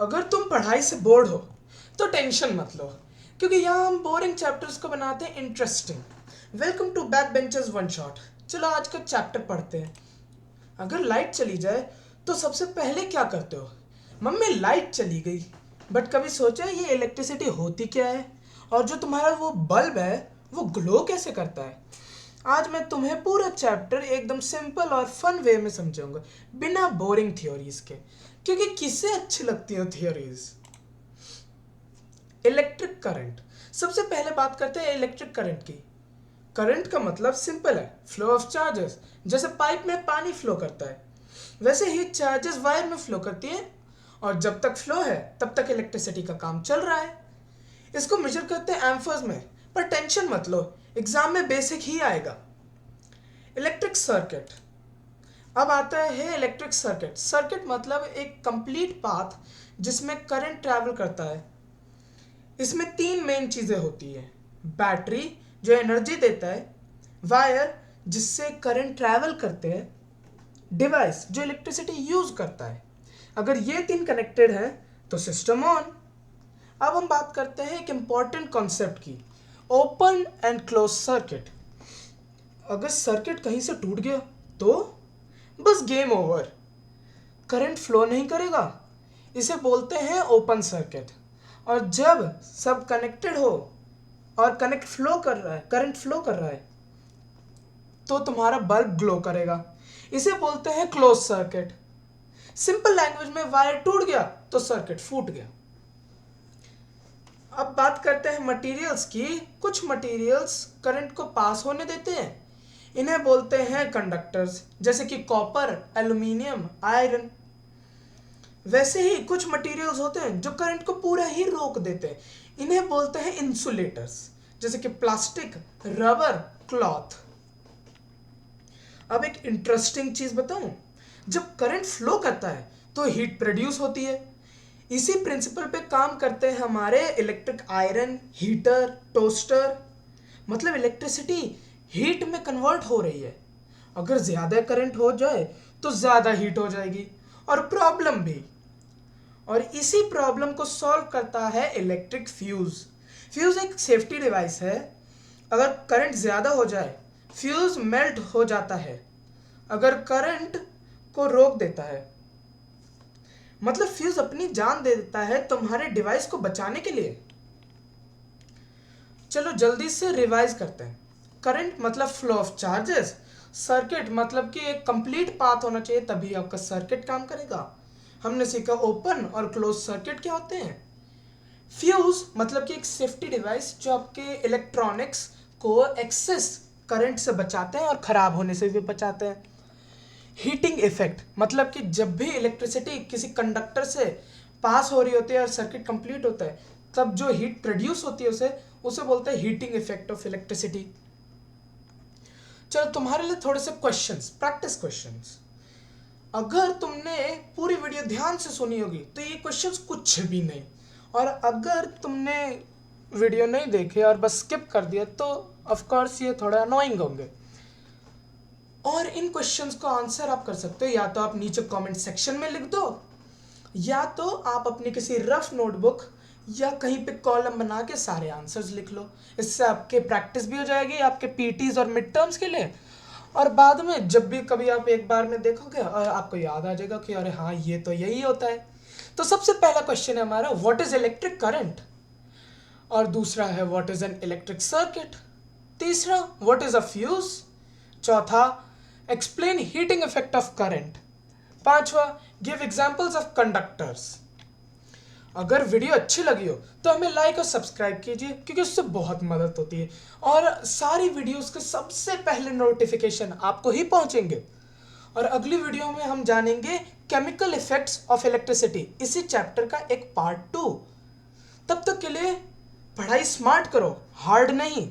अगर तुम पढ़ाई से बोर्ड हो तो टेंशन मत लो, क्योंकि यहाँ हम बोरिंग चैप्टर्स को बनाते हैं interesting. Welcome to back benchers one shot. चलो आज का चैप्टर पढ़ते हैं। अगर लाइट चली जाए तो सबसे पहले क्या करते हो? मम्मी लाइट चली गई। बट कभी सोचा ये इलेक्ट्रिसिटी होती क्या है, और जो तुम्हारा वो बल्ब है वो ग्लो कैसे करता है? आज मैं तुम्हें पूरा चैप्टर एकदम सिंपल और फन वे में समझाऊंगा, बिना बोरिंग थ्योरीज के, क्योंकि किसे अच्छी लगती है थ्योरीज। Electric current. सबसे पहले बात करते हैं इलेक्ट्रिक करंट की। करंट का मतलब सिंपल है, फ्लो ऑफ चार्जेस। जैसे पाइप में पानी फ्लो करता है, वैसे ही चार्जेस वायर में फ्लो करती है, और जब तक फ्लो है तब तक इलेक्ट्रिसिटी का काम चल रहा है। इसको मेजर करते हैं एम्पर्स में, पर टेंशन मत लो, एग्जाम में बेसिक ही आएगा। Electric circuit. अब आता है इलेक्ट्रिक सर्किट। सर्किट मतलब एक कंप्लीट पाथ जिसमें करंट ट्रैवल करता है। इसमें तीन मेन चीजें होती है: बैटरी जो एनर्जी देता है, वायर जिससे करंट ट्रैवल करते हैं, डिवाइस जो इलेक्ट्रिसिटी यूज करता है। अगर ये तीन कनेक्टेड है तो सिस्टम ऑन। अब हम बात करते हैं एक इंपॉर्टेंट कॉन्सेप्ट की, ओपन एंड क्लोज सर्किट। अगर सर्किट कहीं से टूट गया तो बस गेम ओवर, करंट फ्लो नहीं करेगा। इसे बोलते हैं ओपन सर्किट। और जब सब कनेक्टेड हो और करंट फ्लो कर रहा है तो तुम्हारा बल्ब ग्लो करेगा। इसे बोलते हैं क्लोज सर्किट। सिंपल लैंग्वेज में वायर टूट गया तो सर्किट फूट गया। अब बात करते हैं मटेरियल्स की। कुछ मटेरियल्स करंट को पास होने देते हैं, इन्हें बोलते हैं कंडक्टर्स, जैसे कि कॉपर, एल्यूमिनियम, आयरन। वैसे ही कुछ मटेरियल्स होते हैं जो करंट को पूरा ही रोक देते हैं, इन्हें बोलते हैं इंसुलेटर्स, जैसे कि प्लास्टिक, रबर, क्लॉथ। अब एक इंटरेस्टिंग चीज बताऊं, जब करंट फ्लो करता है तो हीट प्रोड्यूस होती है। इसी प्रिंसिपल पे काम करते हैं हमारे इलेक्ट्रिक आयरन, हीटर, टोस्टर। मतलब इलेक्ट्रिसिटी हीट में कन्वर्ट हो रही है। अगर ज्यादा करंट हो जाए तो ज्यादा हीट हो जाएगी, और प्रॉब्लम भी। और इसी प्रॉब्लम को सॉल्व करता है इलेक्ट्रिक फ्यूज। फ्यूज एक सेफ्टी डिवाइस है। अगर करंट ज्यादा हो जाए फ्यूज मेल्ट हो जाता है, अगर करंट को रोक देता है। मतलब फ्यूज अपनी जान दे देता है तुम्हारे डिवाइस को बचाने के लिए। चलो जल्दी से रिवाइज करते हैं। करंट मतलब फ्लो ऑफ चार्जेस। सर्किट मतलब कि एक कंप्लीट पाथ होना चाहिए तभी आपका सर्किट काम करेगा। हमने सीखा ओपन और क्लोज सर्किट क्या होते हैं। फ्यूज मतलब कि एक सेफ्टी डिवाइस जो आपके इलेक्ट्रॉनिक्स को एक्सेस करंट से बचाते हैं और खराब होने से भी बचाते हैं। हीटिंग इफेक्ट मतलब कि जब भी इलेक्ट्रिसिटी किसी कंडक्टर से पास हो रही होती है और सर्किट कंप्लीट होता है, तब जो हीट प्रोड्यूस होती है उसे बोलते हैं हीटिंग इफेक्ट ऑफ इलेक्ट्रिसिटी। चलो तुम्हारे लिए थोड़े से क्वेश्चंस, प्रैक्टिस क्वेश्चंस। अगर तुमने पूरी वीडियो ध्यान से सुनी होगी तो ये क्वेश्चंस कुछ भी नहीं, और अगर तुमने वीडियो नहीं देखे और बस स्किप कर दिया तो ऑफ कोर्स ये थोड़ा अनोइंग होंगे। और इन क्वेश्चंस को आंसर आप कर सकते हो, या तो आप नीचे कमेंट सेक्शन में लिख दो, या तो आप अपनी किसी रफ नोटबुक या कहीं पे कॉलम बना के सारे आंसर्स लिख लो। इससे आपके प्रैक्टिस भी हो जाएगी आपके पीटीज और मिड टर्म्स के लिए, और बाद में जब भी कभी आप एक बार में देखोगे और आपको याद आ जाएगा कि अरे हाँ ये तो यही होता है। तो सबसे पहला क्वेश्चन है हमारा, व्हाट इज इलेक्ट्रिक करंट। और दूसरा है what is an electric circuit. तीसरा व्हाट इज अ फ्यूज। चौथा explain heating effect of current. पांचवा गिव एग्जांपल्स ऑफ कंडक्टर्स। अगर वीडियो अच्छी लगी हो तो हमें लाइक और सब्सक्राइब कीजिए, क्योंकि उससे बहुत मदद होती है, और सारी वीडियोस के सबसे पहले नोटिफिकेशन आपको ही पहुंचेंगे। और अगली वीडियो में हम जानेंगे केमिकल इफेक्ट्स ऑफ इलेक्ट्रिसिटी, इसी चैप्टर का एक पार्ट 2। तब तक के लिए पढ़ाई स्मार्ट करो, हार्ड नहीं।